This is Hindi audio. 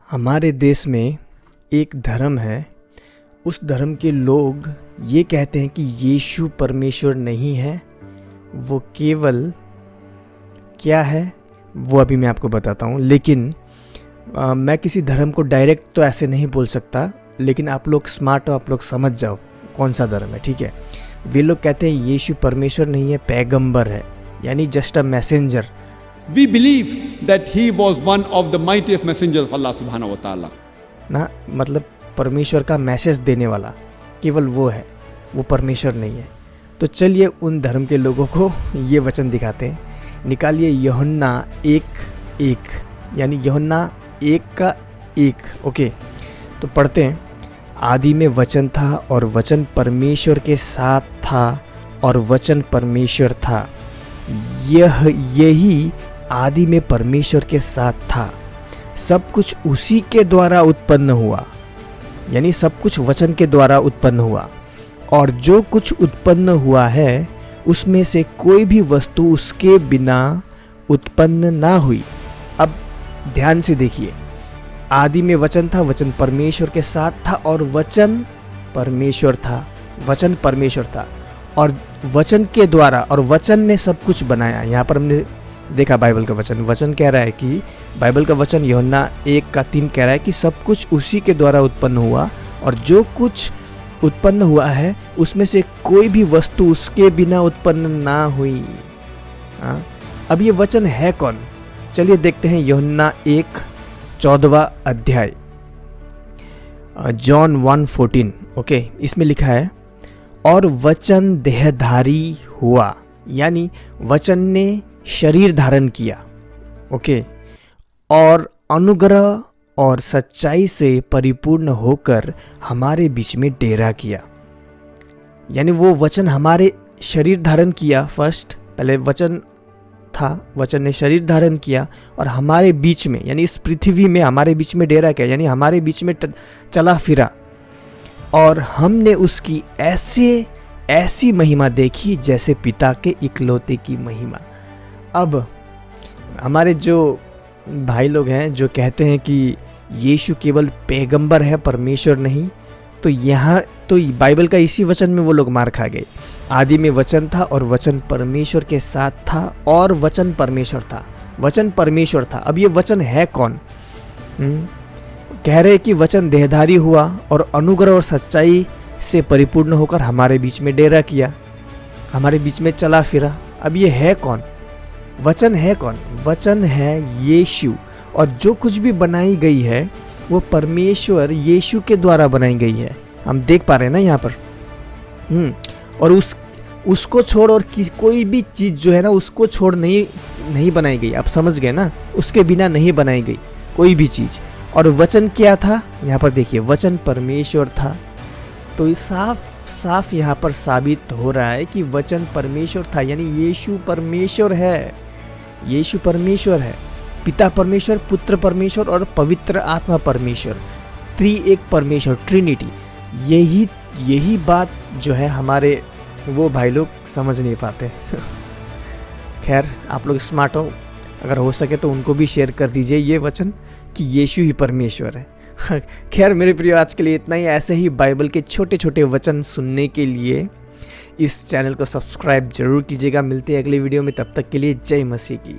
हमारे देश में एक धर्म है, उस धर्म के लोग ये कहते हैं कि यीशु परमेश्वर नहीं है, वो केवल क्या है वो अभी मैं आपको बताता हूँ। लेकिन मैं किसी धर्म को डायरेक्ट तो ऐसे नहीं बोल सकता, लेकिन आप लोग स्मार्ट हो, आप लोग समझ जाओ कौन सा धर्म है, ठीक है। वे लोग कहते हैं यीशु परमेश्वर नहीं है, पैगंबर है, यानी just a messenger. We believe that he was one of the mightiest messengers of Allah subhanahu wa ta'ala. ना मतलब परमेश्वर का मैसेज देने वाला केवल वो है, वो परमेश्वर नहीं है। तो चलिए उन धर्म के लोगों को ये वचन दिखाते हैं। निकालिए यूहन्ना 1:1, यानी यूहन्ना 1:1। ओके, तो पढ़ते हैं। आदि में वचन था और वचन परमेश्वर के साथ था और वचन परमेश्वर था। यही आदि में परमेश्वर के साथ था। सब कुछ उसी के द्वारा उत्पन्न हुआ, यानी सब कुछ वचन के द्वारा उत्पन्न हुआ, और जो कुछ उत्पन्न हुआ है उसमें से कोई भी वस्तु उसके बिना उत्पन्न ना हुई। अब ध्यान से देखिए, आदि में वचन था, वचन परमेश्वर के साथ था और वचन परमेश्वर था, वचन परमेश्वर था, और वचन के द्वारा, और वचन ने सब कुछ बनाया। यहाँ पर हमने देखा बाइबल का वचन कह रहा है कि बाइबल का वचन यूहन्ना 1:3 कह रहा है कि सब कुछ उसी के द्वारा उत्पन्न हुआ, और जो कुछ उत्पन्न हुआ है उसमें से कोई भी वस्तु उसके बिना उत्पन्न ना हुई। अब ये वचन है कौन? चलिए देखते हैं यूहन्ना 1:14 अध्याय, जॉन 1:14। ओके, इसमें लिखा है, और वचन देहधारी हुआ, यानी वचन ने शरीर धारण किया। ओके, और अनुग्रह और सच्चाई से परिपूर्ण होकर हमारे बीच में डेरा किया। यानी वो वचन हमारे शरीर धारण किया। फर्स्ट पहले वचन था, वचन ने शरीर धारण किया और हमारे बीच में, यानी इस पृथ्वी में हमारे बीच में डेरा किया, यानी हमारे बीच में चला फिरा, और हमने उसकी ऐसी महिमा देखी जैसे पिता के इकलौते की महिमा। अब हमारे जो भाई लोग हैं जो कहते हैं कि यीशु केवल पैगंबर है, परमेश्वर नहीं, तो यहाँ तो बाइबल का इसी वचन में वो लोग मार खा गए। आदि में वचन था और वचन परमेश्वर के साथ था और वचन परमेश्वर था, वचन परमेश्वर था। अब ये वचन है कौन? कह रहे कि वचन देहधारी हुआ और अनुग्रह और सच्चाई से परिपूर्ण होकर हमारे बीच में डेरा किया, हमारे बीच में चला फिरा। अब ये है कौन? वचन है कौन? वचन है यीशु, और जो कुछ भी बनाई गई है वो परमेश्वर यीशु के द्वारा बनाई गई है। हम देख पा रहे हैं ना यहाँ पर। और उसको छोड़ और कोई भी चीज़ जो है ना, उसको छोड़ नहीं बनाई गई। आप समझ गए ना, उसके बिना नहीं बनाई गई कोई भी चीज़। और वचन क्या था? यहाँ पर देखिए, वचन परमेश्वर था। तो साफ यहाँ पर साबित हो रहा है कि वचन परमेश्वर था, यानी यीशु परमेश्वर है, यीशु परमेश्वर है। पिता परमेश्वर, पुत्र परमेश्वर और पवित्र आत्मा परमेश्वर, त्रिएक परमेश्वर, ट्रिनिटी। यही बात जो है हमारे वो भाई लोग समझ नहीं पाते। खैर, आप लोग स्मार्ट हो, अगर हो सके तो उनको भी शेयर कर दीजिए ये वचन कि यीशु ही परमेश्वर है। खैर मेरे प्रिय, आज के लिए इतना ही। ऐसे ही बाइबल के छोटे छोटे वचन सुनने के लिए इस चैनल को सब्सक्राइब जरूर कीजिएगा। मिलते हैं अगले वीडियो में, तब तक के लिए जय मसीह की।